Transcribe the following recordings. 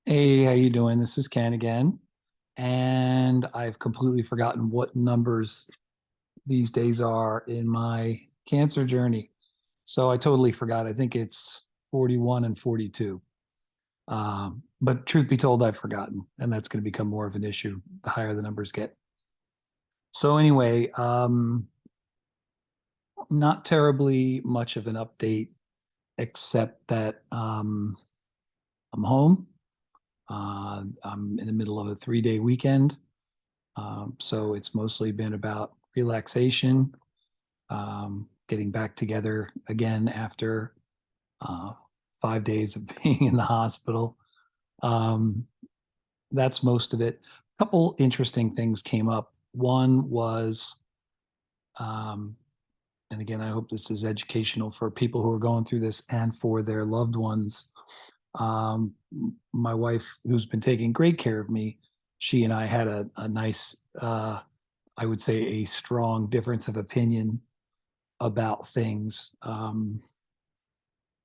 Hey, how you doing? This is Ken again, and I've completely forgotten what numbers these days are in my cancer journey. So I totally forgot. I think it's 41 and 42. But truth be told, I've forgotten, and that's going to become more of an issue the higher the numbers get. So anyway, not terribly much of an update, except that I'm home. I'm in the middle of a 3-day weekend. So it's mostly been about relaxation, getting back together again after uh, 5 days of being in the hospital. Um, that's most of it. A couple interesting things came up. One was, um, and again, I hope this is educational for people who are going through this and for their loved ones. Um, my wife, who's been taking great care of me, she and I had a nice I would say, a strong difference of opinion about things.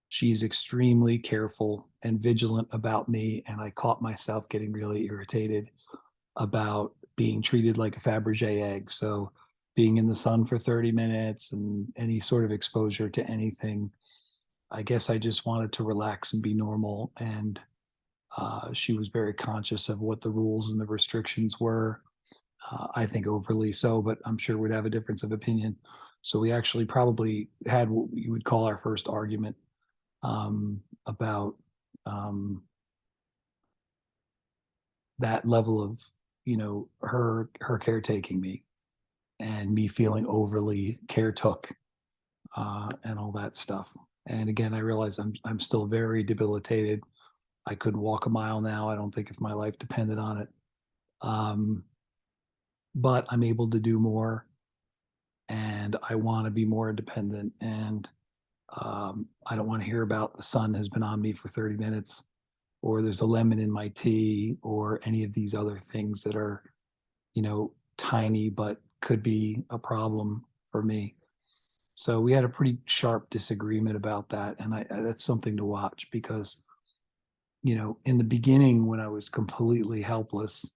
She's extremely careful and vigilant about me, and I caught myself getting really irritated about being treated like a Fabergé egg. So, being in the sun for 30 minutes and any sort of exposure to anything, I guess I just wanted to relax and be normal. And she was very conscious of what the rules and the restrictions were. I think overly so, but I'm sure we'd have a difference of opinion. So we actually probably had what you would call our first argument about that level of, her caretaking me and me feeling overly caretook and all that stuff. And again, I realize I'm still very debilitated. I couldn't walk a mile now. I don't think if my life depended on it. Um, but I'm able to do more, and I want to be more independent. And I don't want to hear about the sun has been on me for 30 minutes, or there's a lemon in my tea, or any of these other things that are, tiny but could be a problem for me. So we had a pretty sharp disagreement about that, and that's something to watch because, in the beginning when I was completely helpless,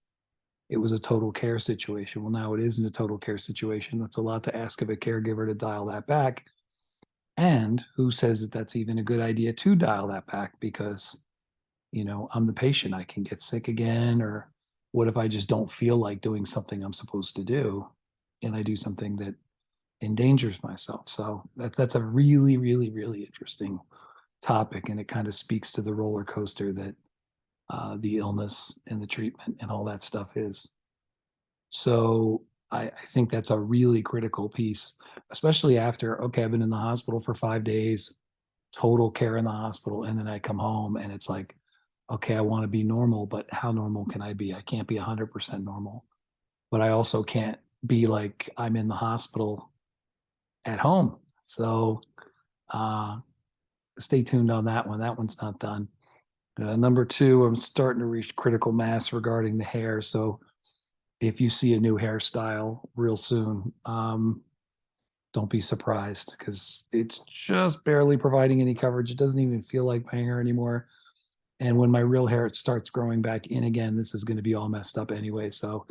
it was a total care situation. Well, now it isn't a total care situation. That's a lot to ask of a caregiver to dial that back. And who says that that's even a good idea to dial that back? Because, I'm the patient. I can get sick again. Or what if I just don't feel like doing something I'm supposed to do and I do something that endangers myself? So that's a really, really, really interesting topic. And it kind of speaks to the roller coaster that the illness and the treatment and all that stuff is. So I think that's a really critical piece, especially after, okay, I've been in the hospital for 5 days, total care in the hospital. And then I come home and it's like, okay, I want to be normal, but how normal can I be? I can't be 100% normal, but I also can't be like I'm in the hospital at home. So uh, stay tuned on that one. That one's not done. Number two, I'm starting to reach critical mass regarding the hair. So if you see a new hairstyle real soon, don't be surprised because it's just barely providing any coverage. It doesn't even feel like my hair anymore. And when my real hair starts growing back in again, this is going to be all messed up anyway. So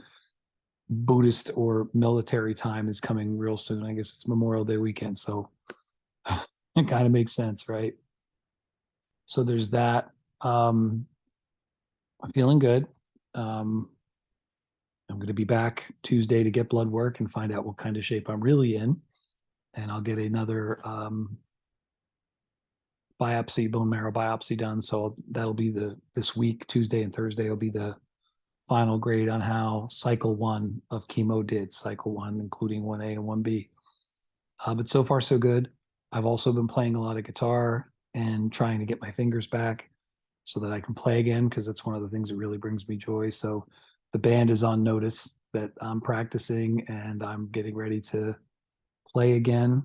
Buddhist or military time is coming real soon. I guess it's Memorial Day weekend. So it kind of makes sense, right? So there's that. I'm feeling good. Um, I'm going to be back Tuesday to get blood work and find out what kind of shape I'm really in. And I'll get another biopsy, bone marrow biopsy done. So that'll be this week, Tuesday and Thursday will be the final grade on how cycle one of chemo did, cycle one, including 1A and 1B. But so far, so good. I've also been playing a lot of guitar and trying to get my fingers back so that I can play again, because that's one of the things that really brings me joy. So the band is on notice that I'm practicing and I'm getting ready to play again.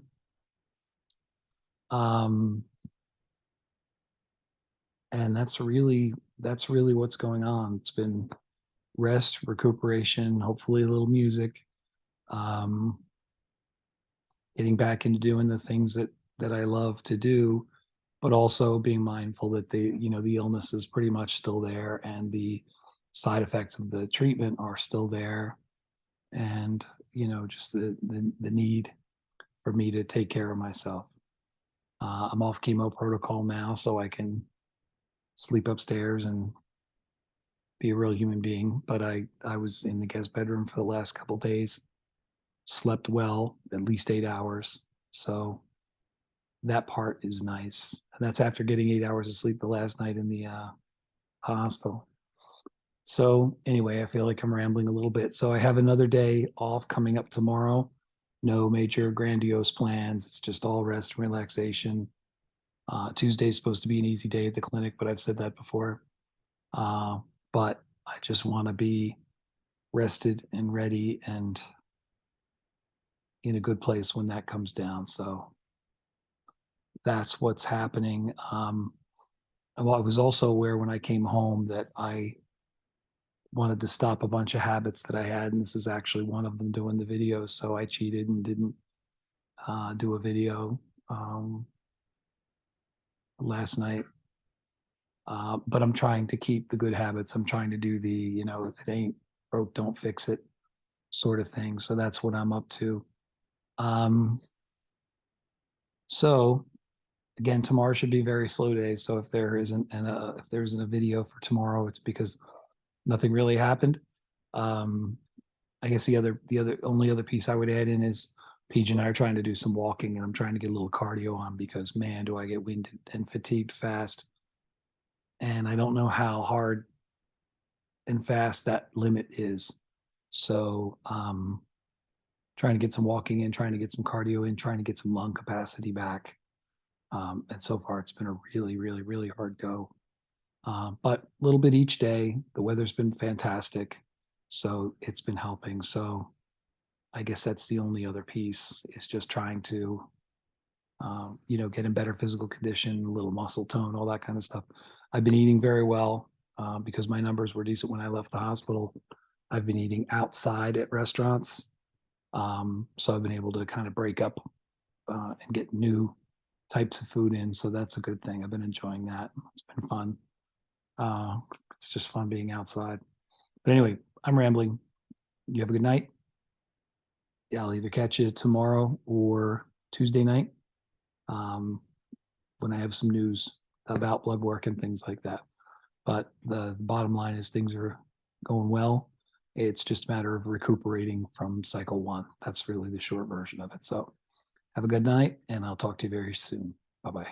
Um, and that's really what's going on. It's been rest, recuperation, hopefully a little music, getting back into doing the things that I love to do, but also being mindful that the illness is pretty much still there, and the side effects of the treatment are still there, and just the need for me to take care of myself. I'm off chemo protocol now, so I can sleep upstairs and be a real human being. But I was in the guest bedroom for the last couple days, slept well, at least 8 hours. So that part is nice. And that's after getting 8 hours of sleep the last night in the hospital. So anyway, I feel like I'm rambling a little bit. So I have another day off coming up tomorrow. No major grandiose plans. It's just all rest and relaxation. Tuesday is supposed to be an easy day at the clinic, but I've said that before. Uh, but I just want to be rested and ready and in a good place when that comes down. So that's what's happening. Well, I was also aware when I came home that I wanted to stop a bunch of habits that I had, and this is actually one of them, doing the video. So I cheated and didn't do a video last night. But I'm trying to keep the good habits. I'm trying to do the, if it ain't broke, don't fix it sort of thing. So that's what I'm up to. Um, so again, tomorrow should be a very slow day. So if there isn't a video for tomorrow, it's because nothing really happened. I guess the only other piece I would add in is Paige and I are trying to do some walking, and I'm trying to get a little cardio on because, man, do I get winded and fatigued fast. And I don't know how hard and fast that limit is. So trying to get some walking in, trying to get some cardio in, trying to get some lung capacity back. And so far, it's been a really, really, really hard go. But a little bit each day. The weather's been fantastic, so it's been helping. So I guess that's the only other piece, is just trying to, get in better physical condition, a little muscle tone, all that kind of stuff. I've been eating very well because my numbers were decent when I left the hospital. I've been eating outside at restaurants. So I've been able to kind of break up and get new types of food in. So that's a good thing. I've been enjoying that. It's been fun. It's just fun being outside. But anyway, I'm rambling. You have a good night. Yeah, I'll either catch you tomorrow or Tuesday night when I have some news about blood work and things like that. But the bottom line is things are going well. It's just a matter of recuperating from cycle one. That's really the short version of it. So have a good night, and I'll talk to you very soon. Bye bye.